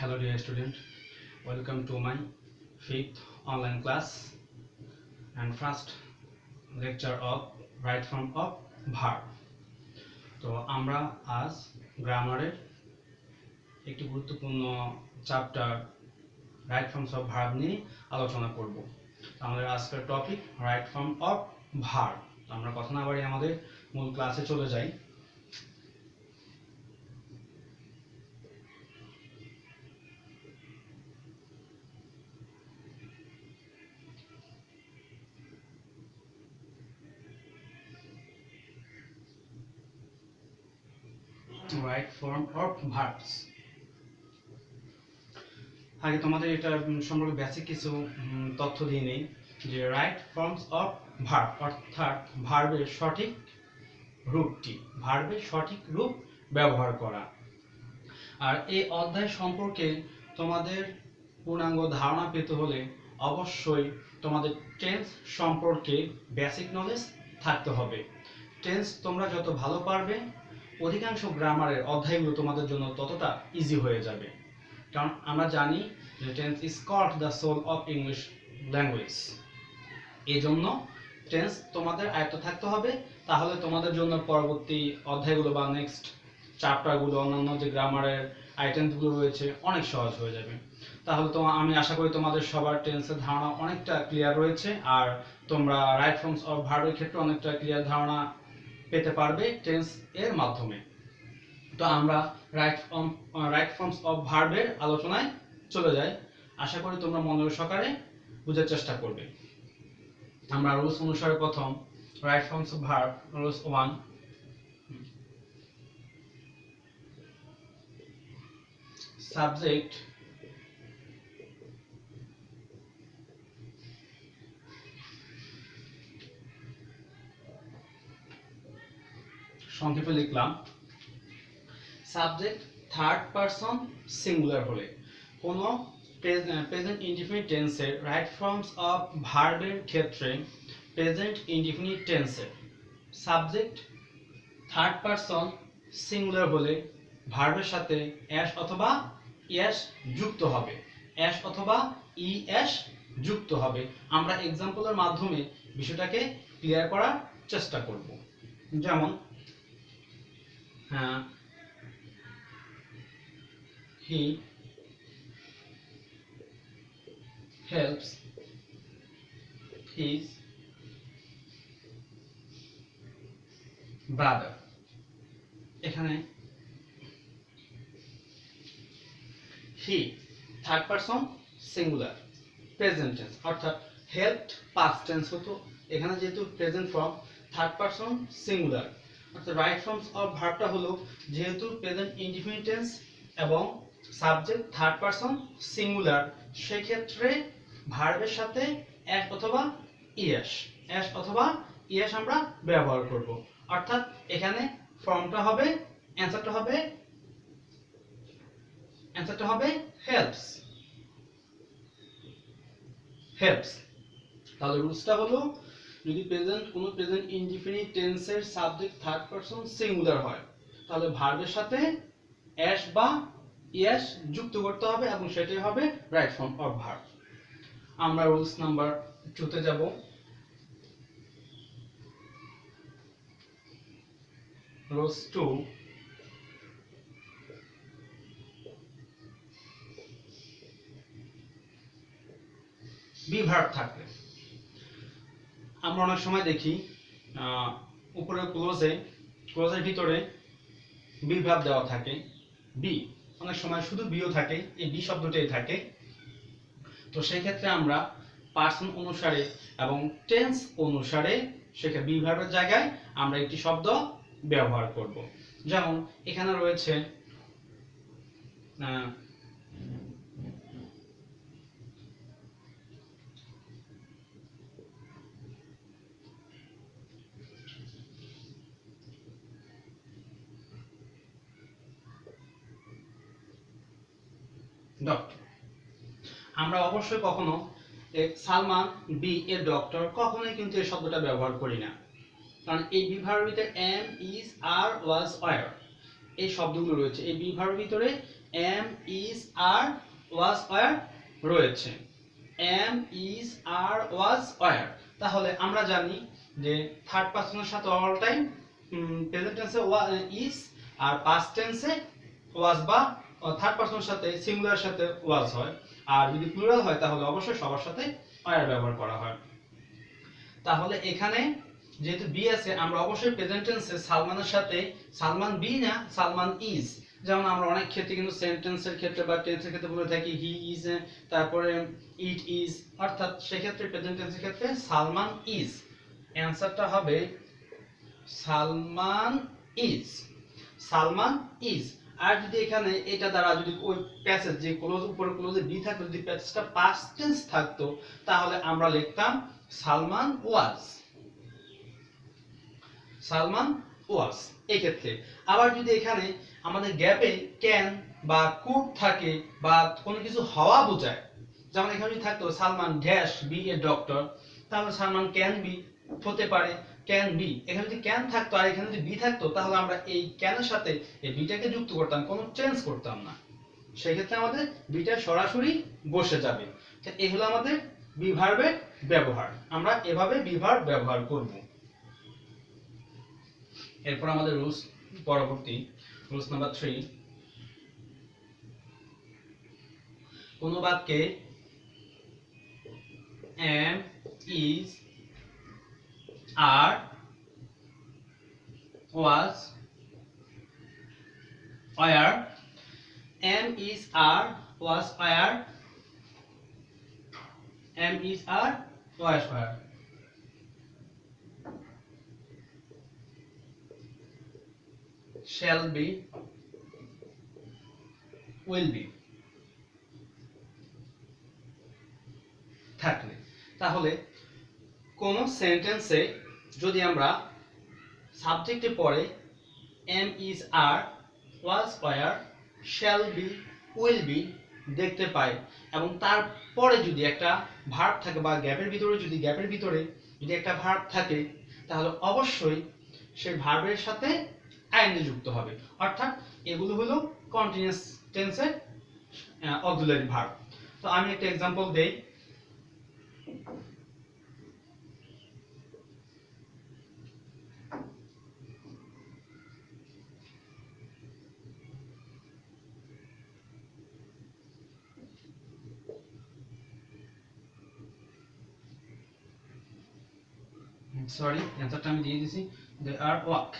Hello dear student, welcome to my fifth online class and first lecture of right form of verb. তো আমরা আজ গ্রামারের একটি গুরুত্বপূর্ণ chapter right forms of verb নিয়ে আলোচনা করব। আমাদের আজকের topic right form of verb. তো আমরা কথা না বাড়িয়ে আমাদের মূল ক্লাসে চলে যাই। Right form of verbs. আগে তোমাদের এটা সম্পর্কে বেসিক কিছু তথ্য দিয়ে নেই যে রাইট ফর্মস অফ ভার্ব অর্থাৎ ভার্বের সঠিক রূপটি, ভার্বের সঠিক রূপ ব্যবহার করা। আর এই অধ্যায় সম্পর্কে তোমাদের পূর্ণাঙ্গ ধারণা পেতে হলে অবশ্যই তোমাদের টেন্স সম্পর্কে বেসিক নলেজ থাকতে হবে। টেন্স তোমরা যত ভালো পারবে অধিকাংশ গ্রামারের অধ্যায়গুলো তোমাদের জন্য ততটা ইজি হয়ে যাবে। কারণ আমরা জানি যে tense is called the soul of English language. এই জন্য টেন্স তোমাদের আয়ত্ত থাকতে হবে, তাহলে তোমাদের জন্য পরবর্তী অধ্যায়গুলো বা নেক্সট চ্যাপ্টারগুলো, অন্যান্য যে গ্রামারের আইটেমসগুলো রয়েছে অনেক সহজ হয়ে যাবে। তাহলে তো আমি আশা করি তোমাদের সবার টেন্সের ধারণা অনেকটা ক্লিয়ার রয়েছে, আর তোমরা রাইট ফর্মস অফ ভার্বের ক্ষেত্রে অনেকটা ক্লিয়ার ধারণা পেতে পারবে টেন্স এর মাধ্যমে। তো আমরা রাইট ফর্মস অফ ভার্বের আলোচনায় চলে যাই। আশা করি তোমরা মনোযোগ সহকারে বোঝার চেষ্টা করবে। আমরা রুলস অনুসারে প্রথম right forms of verb rules 1, subject সংক্ষেপে লিখলাম, সাবজেক্ট থার্ড পারসন সিঙ্গুলার হলে কোনো প্রেজেন্ট ইনডিফিনিট টেন্সের রাইট ফর্মস অফ ভার্বের ক্ষেত্রে প্রেজেন্ট ইনডিফিনিট টেন্সের সাবজেক্ট থার্ড পারসন সিঙ্গুলার হলে ভার্বের সাথে এস অথবা ইএস যুক্ত হবে, এস অথবা ইএস যুক্ত হবে। আমরা এক্সাম্পলের মাধ্যমে বিষয়টাকে ক্লিয়ার করার চেষ্টা করব। যেমন he helps his brother। এখানে he third person singular present tense, অর্থাৎ হেল্পড পাস্ট টেন্স হতো, এখানে যেহেতু present form third person singular, অর্থাৎ রাইট ফর্মস অফ ভার্বটা হলো যেহেতু প্রেজেন্ট ইনডিফিনিট টেন্স এবং সাবজেক্ট থার্ড পারসন সিঙ্গুলার, সেই ক্ষেত্রে ভার্বের সাথে এস অথবা ইএস, এস অথবা ইএস আমরা ব্যবহার করব। অর্থাৎ এখানে ফর্মটা হবে, অ্যানসারটা হবে হেল্পস, হেল্পস। তাহলে রুলসটা হলো যদি কোনো প্রেজেন্ট ইনডিফিনিট টেন্সের সাবজেক্ট থার্ড পারসন সিঙ্গুলার হয় তাহলে ভার্বের সাথে এস বা ইএস যুক্ত করতে হবে এবং সেটাই হবে রাইট ফর্ম অফ ভার্ব। আমরা রুলস নাম্বার 2 তে যাব। রুলস 2, বি ভার্ব থাকলে আমরা অনেক সময় দেখি উপরে ক্লোজের ভিতরে বি ভার্ব দেওয়া থাকে, বি অনেক সময় শুধু বিও থাকে, এই বি শব্দটাই থাকে। তো সেই ক্ষেত্রে আমরা পার্সন অনুসারে এবং টেন্স অনুসারে সেখানে বি ভার্বের জায়গায় আমরা একটি শব্দ ব্যবহার করব। যেমন এখানে রয়েছে ডক্টর। আমরা অবশ্যই কখনো সালমান বি এ ডক্টর কখনোই কিন্তু এই শব্দটা ব্যবহার করি না, কারণ এই বি ভার্বের ভিতরে am, is, are, was, were এই শব্দগুলো রয়েছে। এই বি ভার্বের ভিতরে am is are was were রয়েছে, am is are was were. তাহলে আমরা জানি যে থার্ড পারসনের সাথে অল টাইম প্রেজেন্ট টেন্সে ইজ, আর পাস্ট টেন্সে ওয়াজ বা থার্ড পারসনের সাথে সিঙ্গুলার সাথে ওয়াজ হয়, আর যদি প্লুরাল হয় তাহলে অবশ্যই সবার সাথে ওয়ার ব্যবহার করা হয়। তাহলে এখানে যেহেতু বি আছে, আমরা অবশ্যই প্রেজেন্ট টেন্সে সালমানের সাথে সালমান বি না সালমান ইজ, যেমন আমরা অনেক ক্ষেত্রে কিন্তু সেন্টেন্সের ক্ষেত্রে বা টেন্সের ক্ষেত্রে বলে থাকি হি ইজ, তারপরে ইট ইজ, অর্থাৎ সেক্ষেত্রে প্রেজেন্ট টেন্সের ক্ষেত্রে সালমান ইজ। অ্যানসারটা হবে সালমান ইজ, সালমান ইজ। আর যদি এখানে এটা দ্বারা যদি ওই প্যাসেজ যে ক্লোজ উপরে ক্লোজে বি থাকতো, যদি প্যাসেজটা পাস্ট টেন্স থাকতো তাহলে আমরা লিখতাম সালমান ওয়াজ, সালমান ওয়াজ এই ক্ষেত্রে। আবার যদি এখানে আমাদের গ্যাপে ক্যান বা কুড থাকে বা কোনো কিছু হওয়া বোঝায়, যেমন এখানে যদি থাকতো Salman dash B A doctor, তাহলে সালমান ক্যান বি হতে পারে ক্যান বি। এখানে যদি ক্যান থাকতো আর এখানে যদি বি থাকতো তাহলে আমরা এই ক্যানের সাথে এই বিটাকে যুক্ত করতাম, কোনো চেঞ্জ করতাম না, সেই ক্ষেত্রে আমাদের বিটা সরাসরি বসে যাবে। তো এই হলো আমাদের বি ভার্বের ব্যবহার, আমরা এভাবে বি ভার্ব ব্যবহার করব। এরপর আমাদের রুলস, পরবর্তী রুলস নাম্বার 3, কোন বাক্যে am is are was were, am is are was were, am is are was were, shall be, will be থাকলে, তাহলে কোন সেন্টেন্সে যদি আমরা সাবজেক্টে পরে am is are was were shall be will be দেখতে পাই এবং তারপরে যদি একটা ভার্ব থাকে বা গ্যাপের ভিতরে যদি একটা ভার্ব থাকে তাহলে অবশ্যই সেই ভার্বের সাথে আইএনজি যুক্ত হবে, অর্থাৎ এগুলো হলো কন্টিনিউয়াস টেন্সের অক্সিলারি ভার্ব। তো আমি একটা एग्जांपल দেই। সরি, অ্যানসারটা আমি দিয়ে দিয়েছি, দে আর ওয়াক।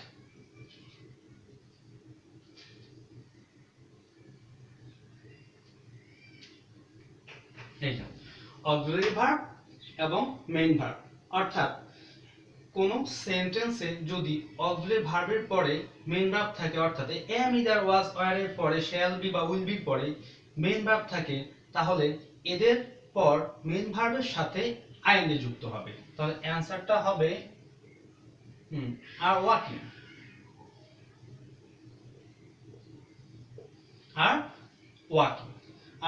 এইটা অক্সিলারি ভার্ব এবং মেইন ভার্ব, অর্থাৎ কোন সেন্টেন্সে যদি অক্সিলারি ভার্বের পরে মেইন ভার্ব থাকে, অর্থাৎ এম ইদার ওয়াজ ওয়ার এর পরে শ্যাল বি বা উইল বি পরে মেইন ভার্ব থাকে, তাহলে এদের পর মেইন ভার্বের সাথে আইএনজি যুক্ত হবে। তাহলে অ্যানসারটা হবে are walking, are walking,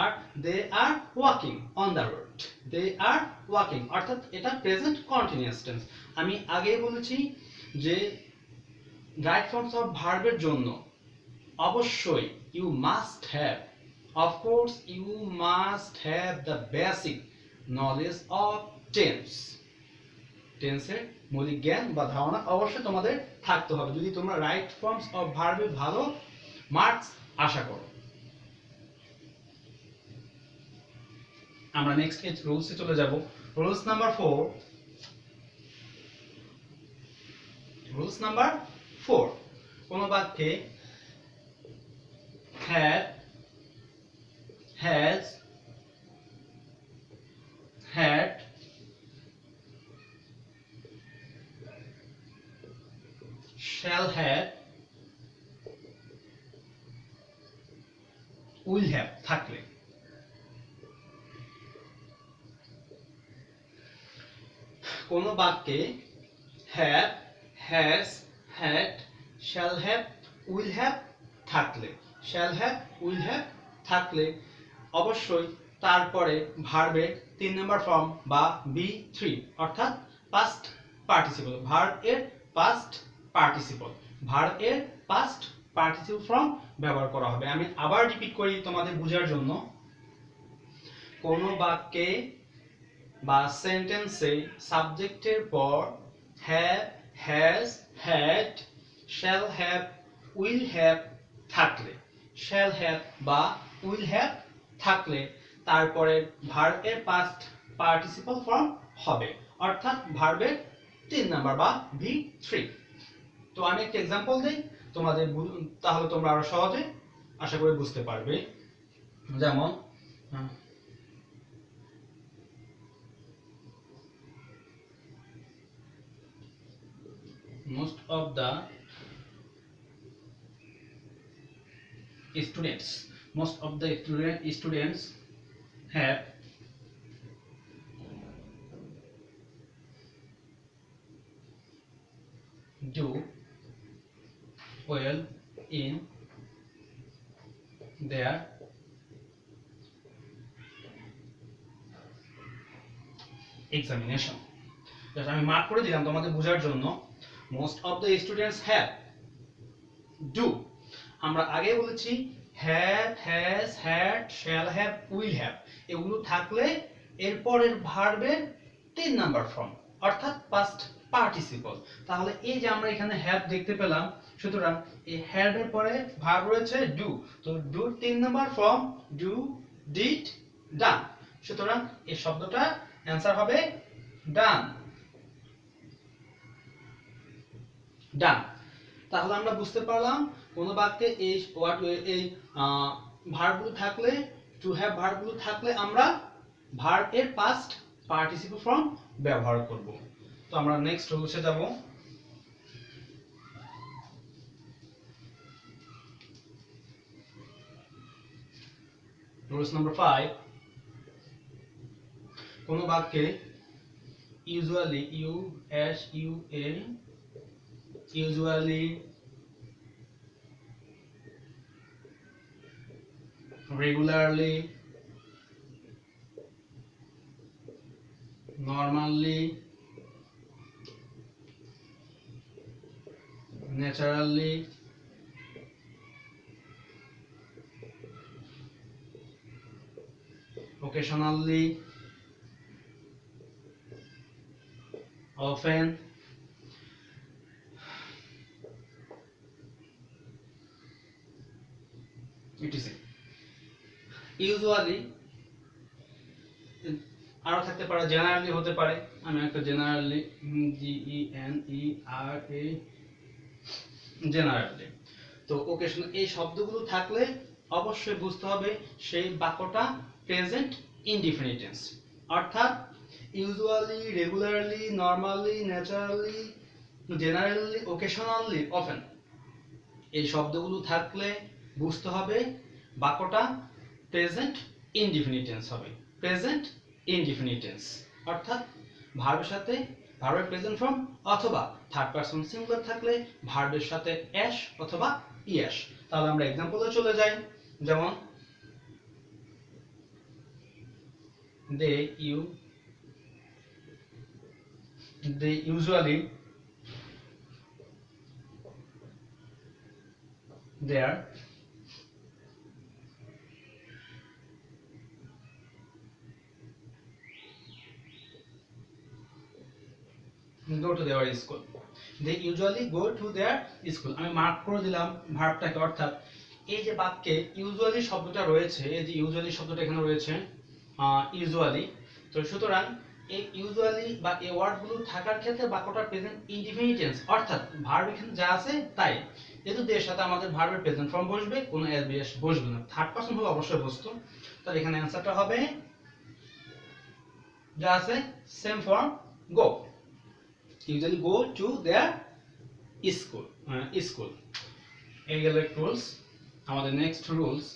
are they are walking on the road, they are walking, অর্থাৎ এটা প্রেজেন্ট কন্টিনিউয়াস টেন্স। আমি আগেই বলেছি যে রাইট ফর্মস অফ ভার্বের জন্য অবশ্যই you must have, of course you must have the basic knowledge of tense. টেন্সের মৌলিক জ্ঞান বা ধারণা অবশ্যই তোমাদের থাকতে হবে যদি তোমরা রাইট ফর্মস অফ ভার্বে ভালো মার্কস আশা করো। আমরা নেক্সট রুলসে চলে যাব। রুলস নাম্বার 4, রুলস নাম্বার 4, কোন বাক্যে had, has, had, shall have, will have থাকলে কোন বাক্যে have, has, had, shall have, will have থাকলে, shall have, will have থাকলে অবশ্যই তারপরে ভার্বের 3 নম্বর ফর্ম বা B3 অর্থাৎ পাস্ট পার্টিসিপল, ভার্ব এর পাস্ট পার্টিসিপল, ভার্ব এর পাস্ট পার্টিসিপল ফর্ম ব্যবহার করা হবে। আমি আবার রিপিট করি তোমাদের বোঝার জন্য। কোনো বাক্যে বা সেন্টেন্সে সাবজেক্টের পর have, has, had, shall have, will have থাকলে, শ্যাল হ্যাভ বা উইল হ্যাভ থাকলে তারপরে ভার্বের পাস্ট পার্টিসিপল ফর্ম হবে, অর্থাৎ ভার্বের 3 নাম্বার বা V3। তো আমি একটা এক্সাম্পল দিই তোমাদের, তাহলে তোমরা আরো সহজে আশা করি বুঝতে পারবে। যেমন most of the students have do well in their examination। আমি মার্ক করে দিলাম তোমাদের বোঝার জন্য। most of the students have do, আমরা আগে বলেছি have, has, had, shall have, will have, এগুলো থাকলে এরপরের ভার্বের 3 নাম্বার ফর্ম, অর্থাৎ পাস্ট পার্টিসিপল। তাহলে এই যে আমরা এখানে have দেখতে পেলাম, সুতরাং এই have এর পরে ভার্ব রয়েছে do, তো do 3 number form do, did, done, সুতরাং এই শব্দটা অ্যানসার হবে done। ডান। তাহলে আমরা বুঝতে পারলাম কোন বাক্যে এই ভার্বগুলো থাকলে, টু হ্যাভ ভার্বগুলো থাকলে আমরা ভার্ব এর পাস্ট পার্টিসিপল ফর্ম ব্যবহার করব। তো আমরা নেক্সট রুলসে যাব। রুলস নাম্বার 5, কোন বাক্যে usually, usually, regularly, normally, naturally, occasionally, often, etc. Usually আরো থাকতে পারে, জেনারেলি হতে পারে। আমি একটা জেনারেলি, GENERA, জেনারেলি। তো ওকেশন, এই শব্দগুলো থাকলে অবশ্যই বুঝতে হবে সেই বাক্যটা প্রেজেন্ট ইনডিফিনিট টেন্স, অর্থাৎ usually, regularly, normally, naturally, generally, occasionally, often, এই শব্দগুলো থাকলে বুঝতে হবে বাক্যটা প্রেজেন্ট ইনডিফিনিট টেন্স হবে। প্রেজেন্ট ইনডিফিনিট টেন্স অর্থাৎ ভার্বের সাথে ভার্বের প্রেজেন্ট ফর্ম অথবা থার্ড পারসন সিঙ্গুলার থাকলে ভার্বের সাথে এস অথবা ইএস। তাহলে আমরা एग्जांपले চলে যাই। যেমন they usually there go to their school, they usually go to their school। আমি মার্ক করে দিলাম ভার্বটাকে, অর্থাৎ এই যে বাক্যে ইউজুয়ালি শব্দটা রয়েছে, এই যে ইউজুয়ালি শব্দটা এখানে রয়েছে ইউজুয়ালি, তো সুতরাং এই ইউজুয়ালি বা এই ওয়ার্ডগুলো থাকার ক্ষেত্রে বাক্যটা প্রেজেন্ট ইনডিফিনিট টেন্স, অর্থাৎ ভার্ব এখানে যা আছে তাই, যেহেতু এর সাথে আমাদের ভার্বের প্রেজেন্ট ফর্ম বসবে, কোনো এসবিএস বসবে না, থার্ড পারসন হলে অবশ্যই বসতো। তাহলে এখানে অ্যানসারটা হবে যা আছে same form go, usually go to their school। এই গেল রুলস। আমাদের নেক্সট রুলস,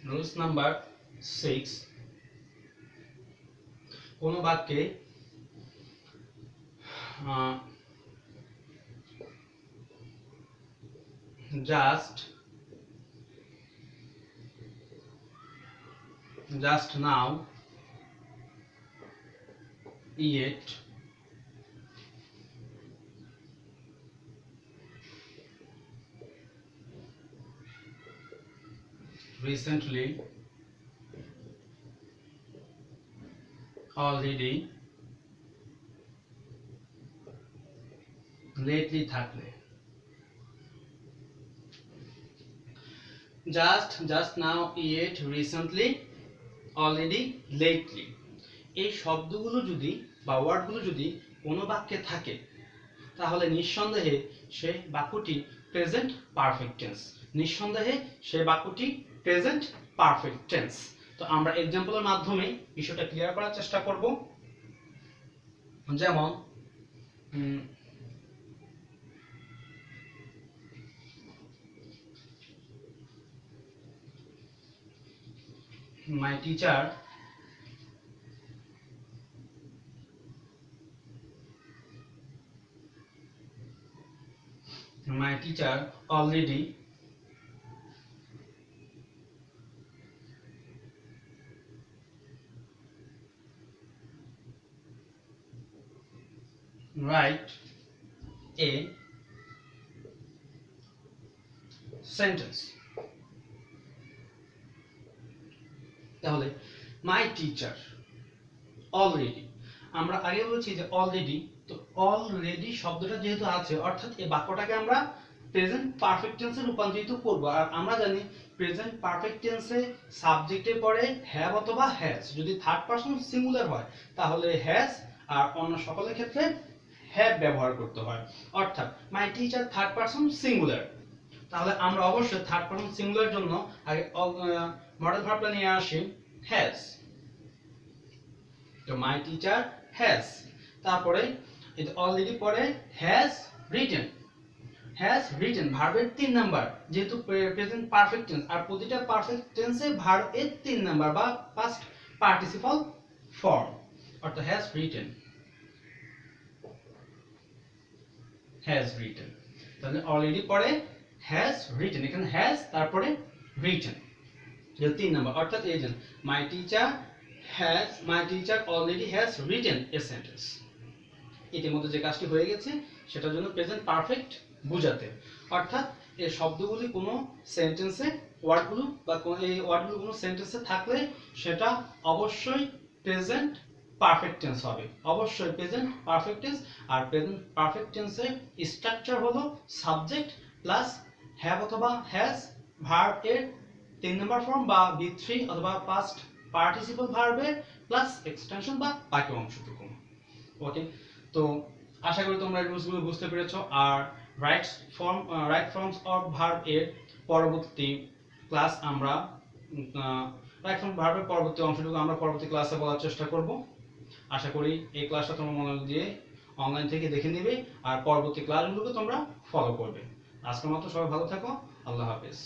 রুলস নাম্বার 6, কোন বাক্যে just now, yet, recently, already, lately থাকলে just now, yet, recently, already, lately এই শব্দগুলো যদি বা ওয়ার্ডগুলো যদি কোনো বাক্যে থাকে তাহলে নিঃসন্দেহে সে বাক্যটি প্রেজেন্ট পারফেক্ট টেন্স। নিঃসন্দেহে সে বাক্যটি প্রেজেন্ট পারফেক্ট টেন্স। তো আমরা এক্সাম্পলের মাধ্যমে বিষয়টা ক্লিয়ার করার চেষ্টা করব। যেমন my teacher already write a sentence। তাহলে মাই টিচার অলরেডি, আমরা আগে বলেছি যে অলরেডি, তো অলরেডি শব্দটা যেহেতু আছে অর্থাৎ এই বাক্যটাকে আমরা প্রেজেন্ট পারফেক্ট টেন্সে রূপান্তরিত করব। আর আমরা জানি প্রেজেন্ট পারফেক্ট টেন্সে সাবজেক্টের পরে হ্যাভ অথবা হ্যাজ, যদি থার্ড পারসন সিঙ্গুলার হয় তাহলে হ্যাজ, আর অন্য সকলের ক্ষেত্রে হ্যাভ ব্যবহার করতে হয়। অর্থাৎ my teacher third person singular, তাহলে আমরা অবশ্যই থার্ড পারসন সিঙ্গুলার জন্য আগে মডেল ভার্বটা নিয়ে আসি হ্যাজ। তো মাই টিচার হ্যাজ, তারপরে এটা অলরেডি পরে হ্যাজ রিটেন ভার্বের 3 নাম্বার, যেহেতু প্রেজেন্ট পারফেক্ট টেন্স আর প্রতিটা পারফেক্ট টেন্সে ভার্বের 3 নাম্বার বা পাস্ট পার্টিসিপল ফর্ম, অর্থাৎ হ্যাজ রিটেন। তাহলে অলরেডি পরে হ্যাজ রিটেন, এখানে হ্যাজ তারপরে রিটেন, যে 3 নাম্বার, অর্থাৎ এই যে my teacher already has written a sentence. ইতিমধ্যে যে কাজটি হয়ে গেছে সেটার জন্য প্রেজেন্ট পারফেক্ট বোঝাতে, অর্থাৎ এই শব্দগুলি কোনো সেন্টেন্সে ওয়ার্ডগুলো বা এই ওয়ার্ডগুলো কোনো সেন্টেন্সে থাকলে সেটা অবশ্যই প্রেজেন্ট পারফেক্ট টেন্স হবে, অবশ্যই প্রেজেন্ট পারফেক্ট টেন্স। আর প্রেজেন্ট পারফেক্ট টেন্সের স্ট্রাকচার হলো সাবজেক্ট প্লাস হ্যাভ অথবা হ্যাজ, ভার্ব এর 3 নম্বর ফর্ম বা V3 অথবা পাস্ট পার্টিসিপল ভার্বের প্লাস এক্সটেনশন বা বাকি অংশটুকু। ওকে, তো আশা করি তোমরা এই রুলসগুলো বুঝতে পেরেছো। আর রাইট ফর্মস অফ ভার্ব এর পরবর্তী ক্লাস আমরা রাইট ফর্ম ভার্বের পরবর্তী অংশটুকু আমরা পরবর্তী ক্লাসে বলার চেষ্টা করব। আশা করি এই ক্লাসটা তোমরা মনোযোগ দিয়ে অনলাইন থেকে দেখে নেবে আর পরবর্তী ক্লাসগুলোকে তোমরা ফলো করবে। আজকের মতো সবাই ভালো থাকো, আল্লাহ হাফেজ।